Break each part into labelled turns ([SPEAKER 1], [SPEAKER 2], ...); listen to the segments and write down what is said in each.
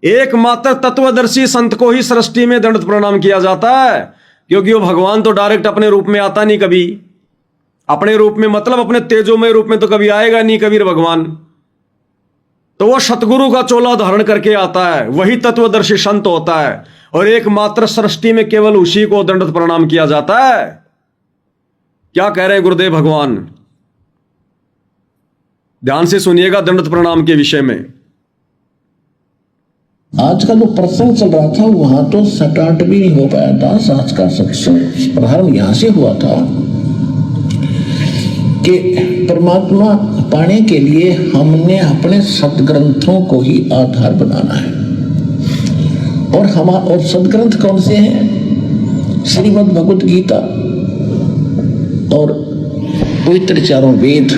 [SPEAKER 1] एकमात्र तत्वदर्शी संत को ही सृष्टि में दंडवत प्रणाम किया जाता है, क्योंकि वो भगवान तो डायरेक्ट अपने रूप में आता नहीं कभी। अपने रूप में मतलब अपने तेजोमय रूप में तो कभी आएगा नहीं कबीर भगवान। तो वो सतगुरु का चोला धारण करके आता है, वही तत्वदर्शी संत होता है। और एकमात्र सृष्टि में केवल उसी को दंडवत प्रणाम किया जाता है। क्या कह रहे हैं गुरुदेव भगवान, ध्यान से सुनिएगा दंडवत प्रणाम के विषय में।
[SPEAKER 2] आज का जो प्रसंग चल रहा था वहां तो स्टार्ट भी नहीं हो पाया था। आज का सत्संग प्रारंभ यहां से हुआ था कि परमात्मा पाने के लिए हमने अपने सदग्रंथों को ही आधार बनाना है। और सदग्रंथ कौन से हैं? श्रीमद् भगवत गीता और पवित्र चारों वेद,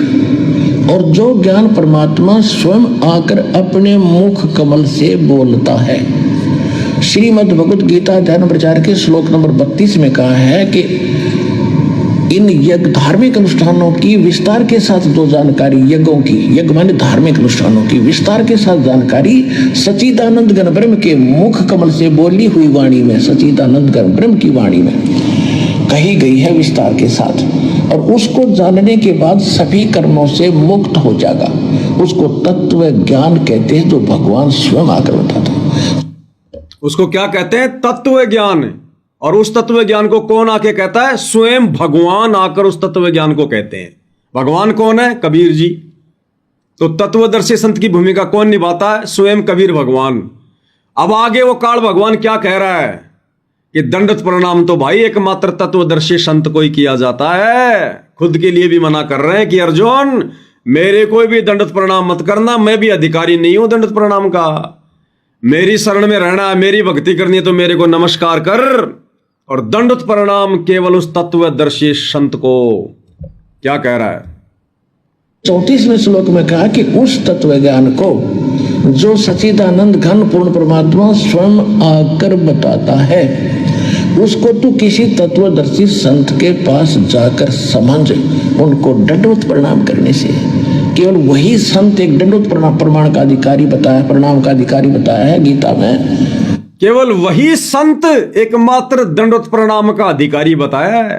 [SPEAKER 2] और जो ज्ञान परमात्मा स्वयं आकर अपने मुख कमल से बोलता है। श्रीमद् भगवत गीता अध्याय नंबर 4 के श्लोक नंबर 32 में कहा है कि इन यज्ञ धार्मिक अनुष्ठानों की विस्तार के साथ जो जानकारी, यज्ञों की, यज्ञ माने धार्मिक अनुष्ठानों की विस्तार के साथ जानकारी सच्चिदानंद घन ब्रह्म के मुख कमल से बोली हुई वाणी में, सच्चिदानंद घन ब्रह्म की वाणी में कही गई है विस्तार के साथ। और उसको जानने के बाद सभी कर्मों से मुक्त हो जाएगा। उसको तत्व ज्ञान कहते हैं, जो भगवान स्वयं आकर बताता।
[SPEAKER 1] उसको क्या कहते हैं? तत्व ज्ञान। और उस तत्व ज्ञान को कौन आके कहता है? स्वयं भगवान आकर उस तत्व ज्ञान को कहते हैं। भगवान कौन है? कबीर जी। तो तत्वदर्शी संत की भूमिका कौन निभाता है? स्वयं कबीर भगवान। अब आगे वो काल भगवान क्या कह रहा है कि दंडवत प्रणाम तो भाई एकमात्र तत्वदर्शी संत को ही किया जाता है। खुद के लिए भी मना कर रहे हैं कि अर्जुन मेरे को भी दंडवत प्रणाम मत करना, मैं भी अधिकारी नहीं हूं दंडवत प्रणाम का। मेरी शरण में रहना है, मेरी भक्ति करनी है तो मेरे को नमस्कार कर। और दंडवत प्रणाम केवल उस तत्वदर्शी संत को। क्या कह रहा है?
[SPEAKER 2] 34वें श्लोक में कहा कि उस तत्व ज्ञान को जो सच्चिदानंद घन पूर्ण परमात्मा स्वयं आकर बताता है, उसको तू किसी तत्वदर्शी संत के पास जाकर समझ। उनको दंडवत प्रणाम करने से केवल वही संत एक दंडवत प्रमाण का अधिकारी बताया, प्रणाम का अधिकारी बताया है गीता में।
[SPEAKER 1] केवल वही संत एकमात्र दंडवत प्रणाम का अधिकारी बताया है।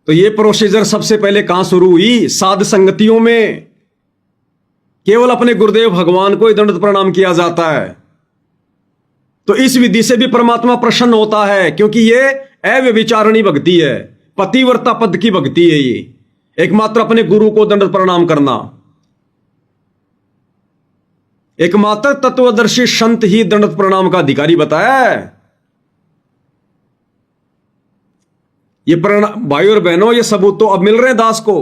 [SPEAKER 1] तो ये प्रोसीजर सबसे पहले कहां शुरू हुई? साध संगतियों में। केवल अपने गुरुदेव भगवान को ही दंडवत प्रणाम किया जाता है। तो इस विधि से भी परमात्मा प्रसन्न होता है, क्योंकि ये अव्यभिचारणी भक्ति है, पतिव्रता पद की भक्ति है। ये एकमात्र अपने गुरु को दंडवत प्रणाम करना। एकमात्र तत्वदर्शी संत ही दंडवत प्रणाम का अधिकारी बताया है। ये प्रणाम भाई और बहनों, ये सबूत तो अब मिल रहे हैं दास को।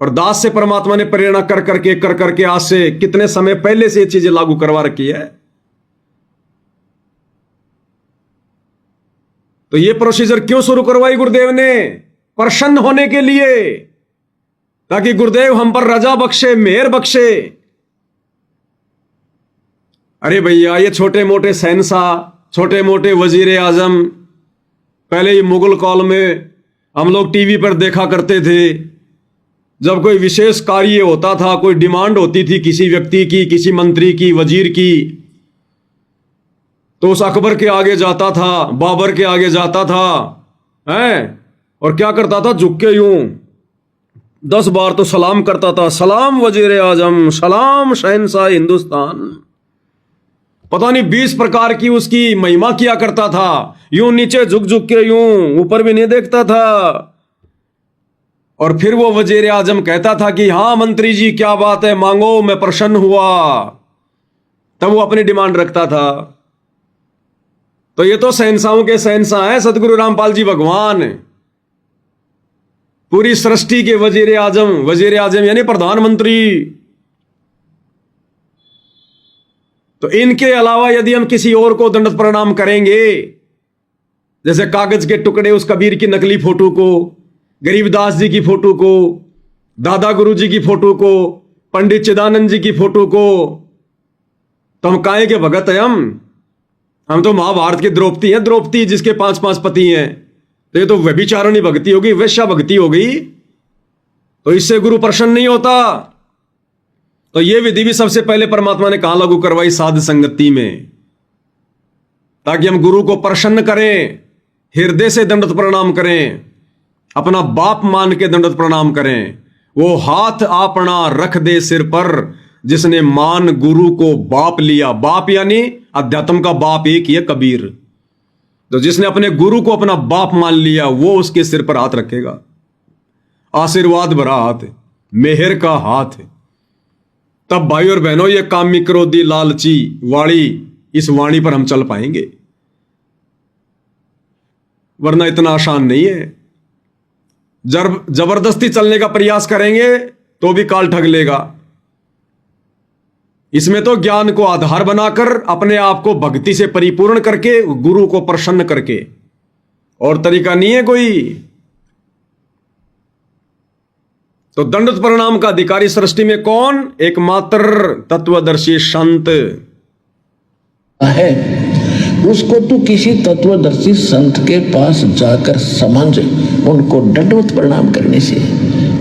[SPEAKER 1] और दास से परमात्मा ने प्रेरणा कर करके आज से कितने समय पहले से ये चीजें लागू करवा रखी है। तो ये प्रोसीजर क्यों शुरू करवाई गुरुदेव ने? प्रसन्न होने के लिए, ताकि गुरुदेव हम पर रजा बख्शे, मेहर बख्शे। अरे भैया, ये छोटे मोटे शहंशाह, छोटे मोटे वजीर आजम, पहले ही मुगल काल में हम लोग टीवी पर देखा करते थे। जब कोई विशेष कार्य होता था, कोई डिमांड होती थी किसी व्यक्ति की, किसी मंत्री की, वजीर की, तो उस अकबर के आगे जाता था, बाबर के आगे जाता था, हैं? और क्या करता था? झुक के यूं 10 बार तो सलाम करता था। सलाम वजीर आजम, सलाम शहंशाह हिंदुस्तान। पता नहीं 20 प्रकार की उसकी महिमा किया करता था। यूं नीचे झुक झुक के, यूं ऊपर भी नहीं देखता था। और फिर वो वजीर आजम कहता था कि हाँ मंत्री जी, क्या बात है, मांगो, मैं प्रसन्न हुआ। तब वो अपनी डिमांड रखता था। तो ये तो शहंशाहों के शहंशाह हैं सदगुरु रामपाल जी भगवान। पूरी सृष्टि के वजीर आजम यानी प्रधानमंत्री। तो इनके अलावा यदि हम किसी और को दंडवत प्रणाम करेंगे, जैसे कागज के टुकड़े उस कबीर की नकली फोटो को, गरीबदास जी की फोटो को, दादा गुरु जी की फोटो को, पंडित चिदानंद जी की फोटो को, तो हम काहे के भगत हैं? हम तो महाभारत के द्रौपदी हैं, द्रौपदी जिसके 5 पति हैं। तो ये तो व्यभिचारिणी भक्ति होगी, वैश्या भक्ति हो गई। तो इससे गुरु प्रसन्न नहीं होता। तो यह विधि भी सबसे पहले परमात्मा ने कहां लागू करवाई? साध संगति में, ताकि हम गुरु को प्रसन्न करें, हृदय से दंडवत प्रणाम करें, अपना बाप मान के दंडवत प्रणाम करें। वो हाथ अपना रख दे सिर पर, जिसने मान गुरु को बाप लिया। बाप यानी अध्यात्म का बाप एक ही है, कबीर। तो जिसने अपने गुरु को अपना बाप मान लिया, वो उसके सिर पर हाथ रखेगा। आशीर्वाद भरा हाथ, मेहर का हाथ। तब भाई और बहनों, ये कामी क्रोधी लालची वाणी, इस वाणी पर हम चल पाएंगे, वरना इतना आसान नहीं है। जबरदस्ती चलने का प्रयास करेंगे तो भी काल ठग लेगा। इसमें तो ज्ञान को आधार बनाकर, अपने आप को भक्ति से परिपूर्ण करके, गुरु को प्रसन्न करके, और तरीका नहीं है कोई। तो दंडवत प्रणाम का अधिकारी सृष्टि में कौन? एकमात्र तत्वदर्शी संत
[SPEAKER 2] है। उसको तू किसी तत्वदर्शी संत के पास जाकर समझ, उनको दंडवत प्रणाम करने से,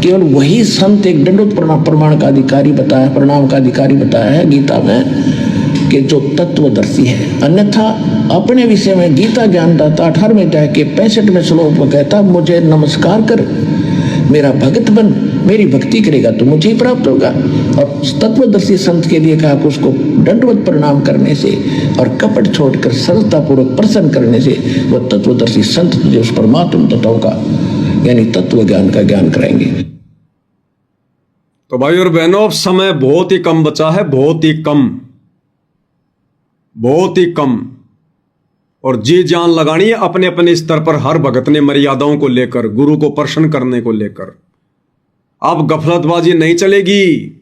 [SPEAKER 2] केवल वही संत एक दंडवत प्रणाम का अधिकारी बताया, प्रणाम का अधिकारी बताया है गीता में, कि जो तत्वदर्शी है। अन्यथा अपने विषय में गीता ज्ञानदाता 18वें अध्याय के 65वें श्लोक में कहता, मुझे नमस्कार कर, मेरा भगत बन, मेरी भक्ति करेगा तो मुझे ही प्राप्त होगा। और तत्वदर्शी संत के लिए कहा कि उसको दंडवत प्रणाम करने से और कपट छोड़कर सरलतापूर्वक प्रसन्न करने से वह तत्वदर्शी संत तुझे उस परमात्म तत्व का, यानी तत्व ज्ञान का ज्ञान कराएंगे।
[SPEAKER 1] तो भाई और बहनों, अब समय बहुत ही कम बचा है, बहुत ही कम, बहुत ही कम। और जी जान लगानी है अपने अपने स्तर पर, हर भगत ने मर्यादाओं को लेकर, गुरु को प्रसन्न करने को लेकर। अब गफलतबाजी नहीं चलेगी।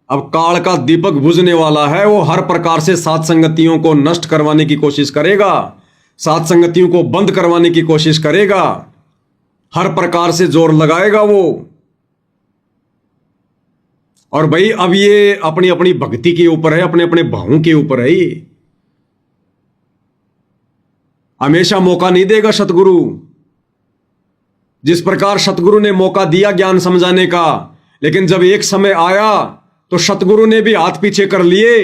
[SPEAKER 1] अब काल का दीपक बुझने वाला है। वो हर प्रकार से साथ संगतियों को नष्ट करवाने की कोशिश करेगा, साथ संगतियों को बंद करवाने की कोशिश करेगा, हर प्रकार से जोर लगाएगा वो। और भाई अब ये अपनी अपनी भक्ति के ऊपर है, अपने अपने भावों के ऊपर है। ये हमेशा मौका नहीं देगा सतगुरु। जिस प्रकार सतगुरु ने मौका दिया ज्ञान समझाने का, लेकिन जब एक समय आया तो सतगुरु ने भी हाथ पीछे कर लिए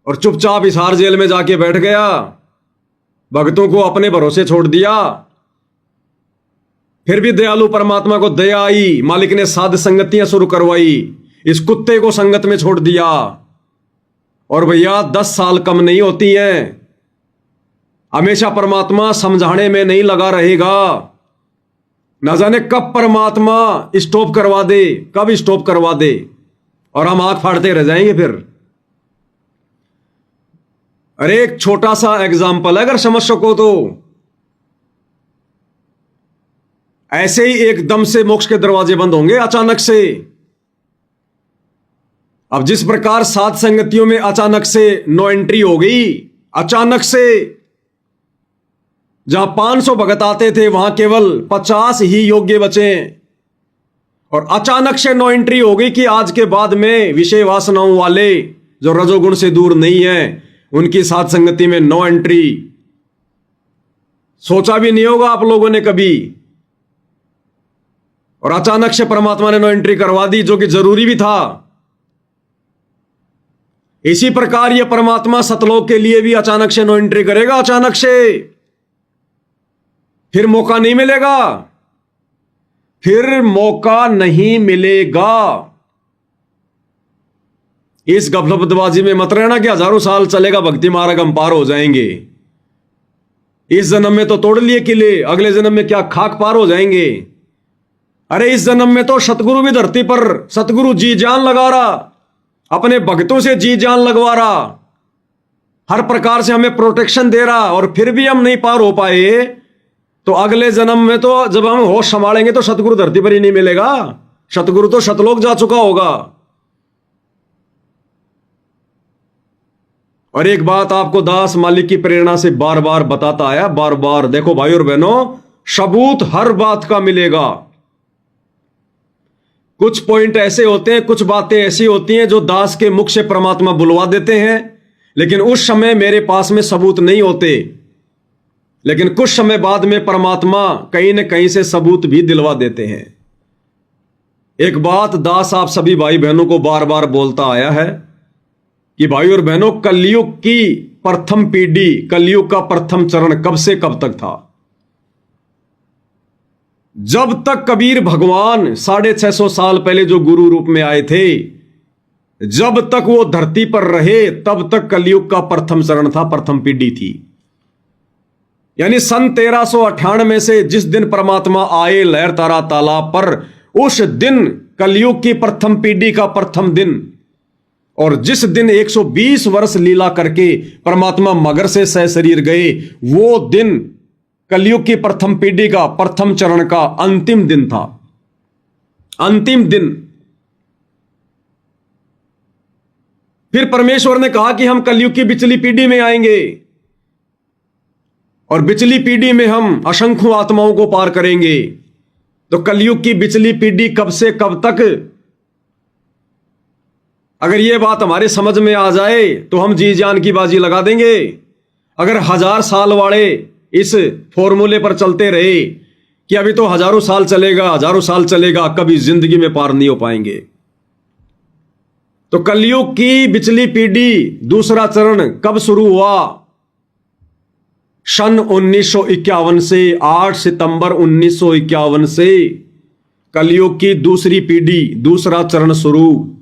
[SPEAKER 1] और चुपचाप हिसार जेल में जाके बैठ गया, भक्तों को अपने भरोसे छोड़ दिया। फिर भी दयालु परमात्मा को दया आई, मालिक ने साध संगतियां शुरू करवाई, इस कुत्ते को संगत में छोड़ दिया। और भैया 10 साल कम नहीं होती हैं। हमेशा परमात्मा समझाने में नहीं लगा रहेगा। न जाने कब परमात्मा स्टॉप करवा दे, कब स्टॉप करवा दे, और हम आंख फाड़ते रह जाएंगे फिर। अरे एक छोटा सा एग्जाम्पल है, अगर समझ सको तो। ऐसे ही एकदम से मोक्ष के दरवाजे बंद होंगे अचानक से। अब जिस प्रकार सात संगतियों में अचानक से नो एंट्री हो गई, अचानक से जहां 500 भगत आते थे वहां केवल 50 ही योग्य बचे, और अचानक से नो एंट्री हो गई कि आज के बाद में विषय वासनाओं वाले जो रजोगुण से दूर नहीं है, उनकी साथ संगति में नो एंट्री। सोचा भी नहीं होगा आप लोगों ने कभी, और अचानक से परमात्मा ने नो एंट्री करवा दी, जो कि जरूरी भी था। इसी प्रकार यह परमात्मा सतलोक के लिए भी अचानक से नो एंट्री करेगा, अचानक से। फिर मौका नहीं मिलेगा, फिर मौका नहीं मिलेगा। इस गफलतबाजी में मत रहना कि हजारों साल चलेगा भक्ति मार्ग, हम पार हो जाएंगे। इस जन्म में तो तोड़ लिए किले, अगले जन्म में क्या खाक पार हो जाएंगे। अरे इस जन्म में तो सतगुरु भी धरती पर, सतगुरु जी जान लगा रहा, अपने भक्तों से जी जान लगवा रहा, हर प्रकार से हमें प्रोटेक्शन दे रहा, और फिर भी हम नहीं पार हो पाए। तो अगले जन्म में तो जब हम होश संभालेंगे तो सतगुरु धरती पर ही नहीं मिलेगा, सतगुरु तो सतलोक जा चुका होगा। और एक बात आपको दास मालिक की प्रेरणा से बार बार बताता आया, बार बार। देखो भाई और बहनों, सबूत हर बात का मिलेगा। कुछ पॉइंट ऐसे होते हैं, कुछ बातें ऐसी होती हैं जो दास के मुख से परमात्मा बुलवा देते हैं, लेकिन उस समय मेरे पास में सबूत नहीं होते। लेकिन कुछ समय बाद में परमात्मा कहीं न कहीं से सबूत भी दिलवा देते हैं। एक बात दास आप सभी भाई बहनों को बार बार बोलता आया है कि भाई और बहनों, कलयुग की प्रथम पीढ़ी, कलयुग का प्रथम चरण कब से कब तक था? जब तक कबीर भगवान 650 साल पहले जो गुरु रूप में आए थे, जब तक वो धरती पर रहे, तब तक कलयुग का प्रथम चरण था, प्रथम पीढ़ी थी। यानी सन 1398 से जिस दिन परमात्मा आए लहर तारा तालाब पर, उस दिन कलयुग की प्रथम पीढ़ी का प्रथम दिन। और जिस दिन 120 वर्ष लीला करके परमात्मा मगर से सह शरीर गए, वो दिन कलयुग की प्रथम पीढ़ी का प्रथम चरण का अंतिम दिन था, अंतिम दिन। फिर परमेश्वर ने कहा कि हम कलयुग की बिचली पीढ़ी में आएंगे और बिचली पीढ़ी में हम असंख्य आत्माओं को पार करेंगे। तो कलयुग की बिचली पीढ़ी कब से कब तक? अगर यह बात हमारे समझ में आ जाए तो हम जी जान की बाजी लगा देंगे। अगर 1000 साल वाले इस फॉर्मूले पर चलते रहे कि अभी तो हजारों साल चलेगा, हजारों साल चलेगा, कभी जिंदगी में पार नहीं हो पाएंगे। तो कलयुग की बिचली पीढ़ी दूसरा चरण कब शुरू हुआ? सन 1951 से, 8 सितंबर 1951 से कलयुग की दूसरी पीढ़ी, दूसरा चरण शुरू।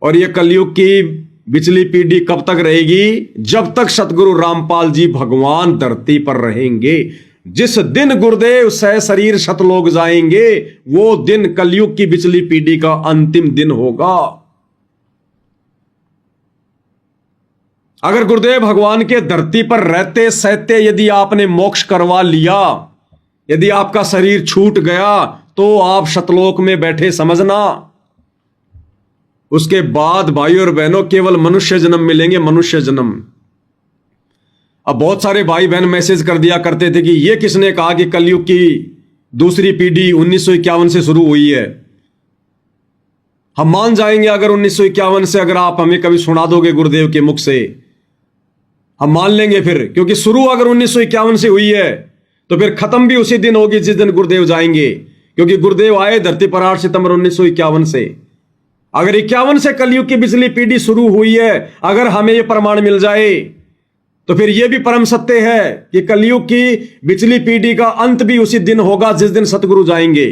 [SPEAKER 1] और यह कलयुग की बिचली पीढ़ी कब तक रहेगी? जब तक सतगुरु रामपाल जी भगवान धरती पर रहेंगे। जिस दिन गुरुदेव सह शरीर सतलोक जाएंगे, वो दिन कलयुग की बिचली पीढ़ी का अंतिम दिन होगा। अगर गुरुदेव भगवान के धरती पर रहते सहते यदि आपने मोक्ष करवा लिया, यदि आपका शरीर छूट गया, तो आप सतलोक में बैठे समझना। उसके बाद भाई और बहनों केवल मनुष्य जन्म मिलेंगे, मनुष्य जन्म। अब बहुत सारे भाई बहन मैसेज कर दिया करते थे कि यह किसने कहा कि कलयुग की दूसरी पीढ़ी 1951 से शुरू हुई है। हम मान जाएंगे अगर 1951 से, अगर आप हमें कभी सुना दोगे गुरुदेव के मुख से, हम मान लेंगे फिर। क्योंकि शुरू अगर 1951 से हुई है तो फिर खत्म भी उसी दिन होगी जिस दिन गुरुदेव जाएंगे। क्योंकि गुरुदेव आए धरती पर 8 सितंबर 1951 से। अगर 51 से कलयुग की बिचली पीढ़ी शुरू हुई है, अगर हमें यह प्रमाण मिल जाए, तो फिर यह भी परम सत्य है कि कलयुग की बिचली पीढ़ी का अंत भी उसी दिन होगा जिस दिन सतगुरु जाएंगे।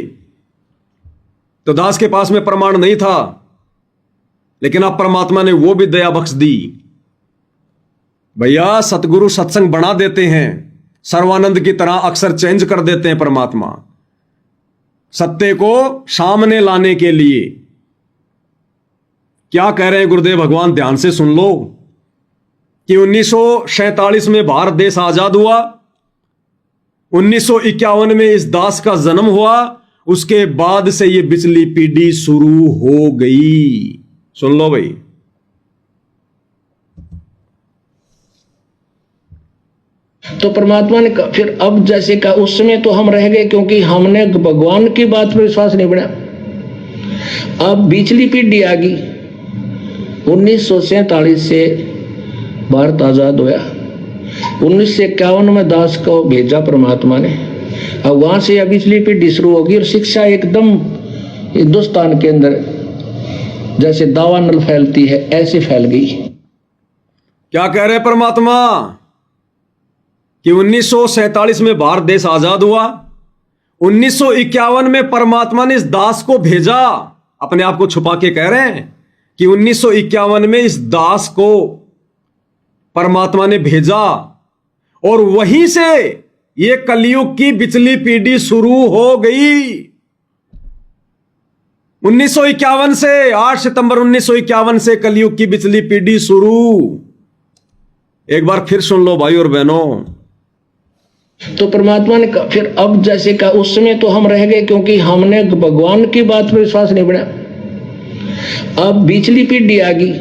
[SPEAKER 1] तो दास के पास में प्रमाण नहीं था, लेकिन अब परमात्मा ने वो भी दया बख्श दी। भैया सतगुरु सत्संग बना देते हैं, सर्वानंद की तरह अक्सर चेंज कर देते हैं परमात्मा, सत्य को सामने लाने के लिए। क्या कह रहे हैं गुरुदेव भगवान? ध्यान से सुन लो कि 1947 में भारत देश आजाद हुआ, 1951 में इस दास का जन्म हुआ, उसके बाद से ये बिचली पीढ़ी शुरू हो गई। सुन लो भाई।
[SPEAKER 2] तो परमात्मा ने फिर अब जैसे कहा, उस समय तो हम रह गए क्योंकि हमने भगवान की बात पर विश्वास नहीं बना। अब बिचली पीढ़ी आ गई। 1947 से भारत आजाद हुआ, 1951 में दास को भेजा परमात्मा ने। अब वहां से अब बिचली पीढ़ी शुरू होगी और शिक्षा एकदम हिंदुस्तान के अंदर जैसे दावानल फैलती है ऐसे फैल गई।
[SPEAKER 1] क्या कह रहे परमात्मा कि 1947 में भारत देश आजाद हुआ, 1951 में परमात्मा ने इस दास को भेजा। अपने आप को छुपा के कह रहे हैं कि 1951 में इस दास को परमात्मा ने भेजा और वहीं से यह कलयुग की बिचली पीढ़ी शुरू हो गई। 1951 से, 8 सितंबर 1951 से कलयुग की बिचली पीढ़ी शुरू। एक बार फिर सुन लो भाई और बहनों।
[SPEAKER 2] तो परमात्मा ने कहा, फिर अब जैसे कहा, उस समय तो हम रह गए क्योंकि हमने भगवान की बात पर विश्वास नहीं बना। अब बिचली पीढ़ी आ गई।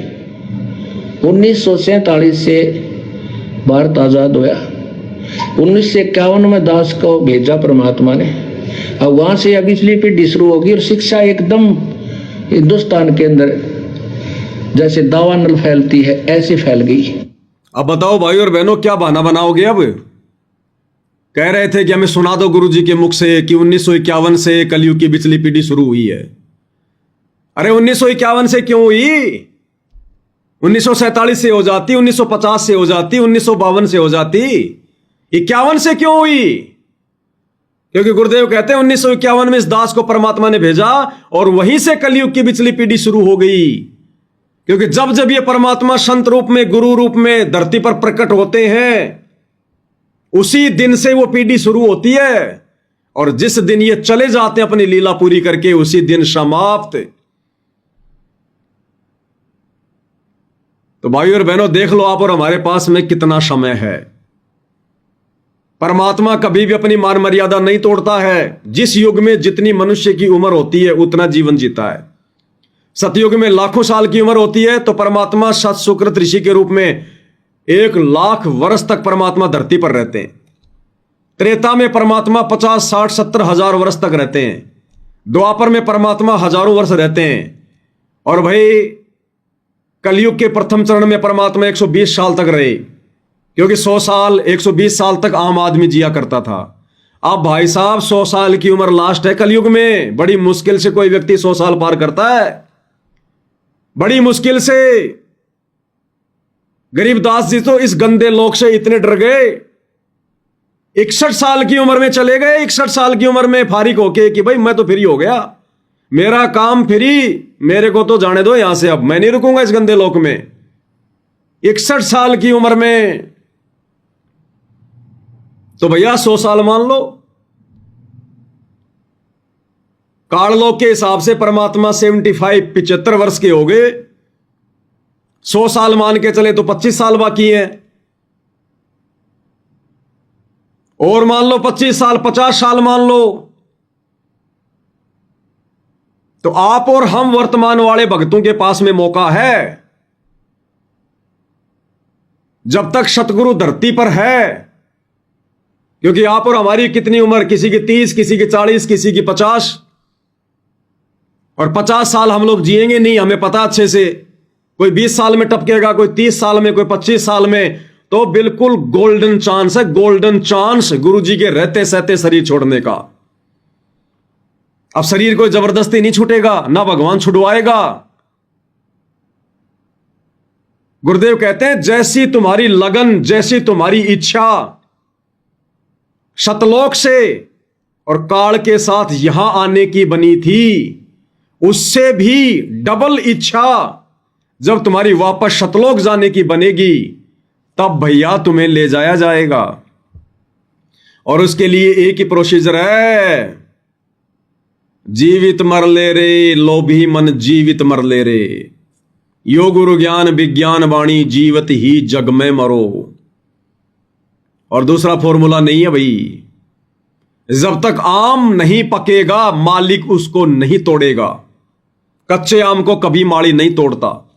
[SPEAKER 2] 1947 से भारत आजाद हुआ, 1951 में दास को भेजा परमात्मा ने। अब वहां से अब बिचली पीढ़ी शुरू होगी और शिक्षा एकदम हिंदुस्तान के अंदर जैसे दावानल फैलती है ऐसे फैल गई।
[SPEAKER 1] अब बताओ भाई और बहनों, क्या बहाना बनाओगे? अब कह रहे थे कि हमें सुना दो गुरु जी के मुख से कि 1951 से कलयुग की बिचली पीढ़ी शुरू हुई है। अरे 1951 से क्यों हुई? 1947 से हो जाती, 1950 से हो जाती, 1952 से हो जाती, 51 से क्यों हुई? क्योंकि गुरुदेव कहते हैं 1951 में इस दास को परमात्मा ने भेजा और वहीं से कलयुग की पिछली पीढ़ी शुरू हो गई। क्योंकि जब जब ये परमात्मा संत रूप में, गुरु रूप में धरती पर प्रकट होते हैं, उसी दिन से वो पीढ़ी शुरू होती है, और जिस दिन ये चले जाते हैं अपनी लीला पूरी करके, उसी दिन समाप्त। तो भाइयों और बहनों, देख लो आप और हमारे पास में कितना समय है। परमात्मा कभी भी अपनी मान मर्यादा नहीं तोड़ता है। जिस युग में जितनी मनुष्य की उम्र होती है उतना जीवन जीता है। सतयुग में लाखों साल की उम्र होती है, तो परमात्मा सत सुकृत ऋषि के रूप में 1,00,000 वर्ष तक परमात्मा धरती पर रहते हैं। त्रेता में परमात्मा 50, 60, 70 हजार वर्ष तक रहते हैं। द्वापर में परमात्मा हजारों वर्ष रहते हैं। और भाई कलयुग के प्रथम चरण में परमात्मा 120 साल तक रहे, क्योंकि 100 साल 120 साल तक आम आदमी जिया करता था। अब भाई साहब 100 साल की उम्र लास्ट है कलयुग में। बड़ी मुश्किल से कोई व्यक्ति 100 साल पार करता है, बड़ी मुश्किल से। गरीबदास जी तो इस गंदे लोक से इतने डर गए, 61 साल की उम्र में चले गए। 61 साल की उम्र में फारिग होके कि भाई मैं तो फ्री हो गया, मेरा काम फ्री, मेरे को तो जाने दो यहां से, अब मैं नहीं रुकूंगा इस गंदे लोक में। 61 साल की उम्र में, तो भैया 100 साल मान लो। काललोक के हिसाब से परमात्मा 75 वर्ष के हो गए। 100 साल मान के चले तो 25 साल बाकी है, और मान लो 25 साल, 50 साल मान लो। तो आप और हम वर्तमान वाले भक्तों के पास में मौका है, जब तक सतगुरु धरती पर है। क्योंकि आप और हमारी कितनी उम्र, किसी की 30, किसी की 40, किसी की 50, और 50 साल हम लोग जिएंगे नहीं, हमें पता अच्छे से। कोई 20 साल में टपकेगा, कोई 30 साल में, कोई 25 साल में। तो बिल्कुल गोल्डन चांस है, गोल्डन चांस गुरु जी के रहते सहते शरीर छोड़ने का। अब शरीर कोई जबरदस्ती नहीं छूटेगा, ना भगवान छुड़वाएगा। गुरुदेव कहते हैं जैसी तुम्हारी लगन, जैसी तुम्हारी इच्छा सतलोक से और काल के साथ यहां आने की बनी थी, उससे भी डबल इच्छा जब तुम्हारी वापस सतलोक जाने की बनेगी, तब भैया तुम्हें ले जाया जाएगा। और उसके लिए एक ही प्रोसीजर है, जीवित मर ले रे लोभी मन जीवित मर ले रे, यो गुरु ज्ञान विज्ञान वाणी जीवत ही जग में मरो। और दूसरा फॉर्मूला नहीं है भाई। जब तक आम नहीं पकेगा मालिक उसको नहीं तोड़ेगा। कच्चे आम को कभी माली नहीं तोड़ता।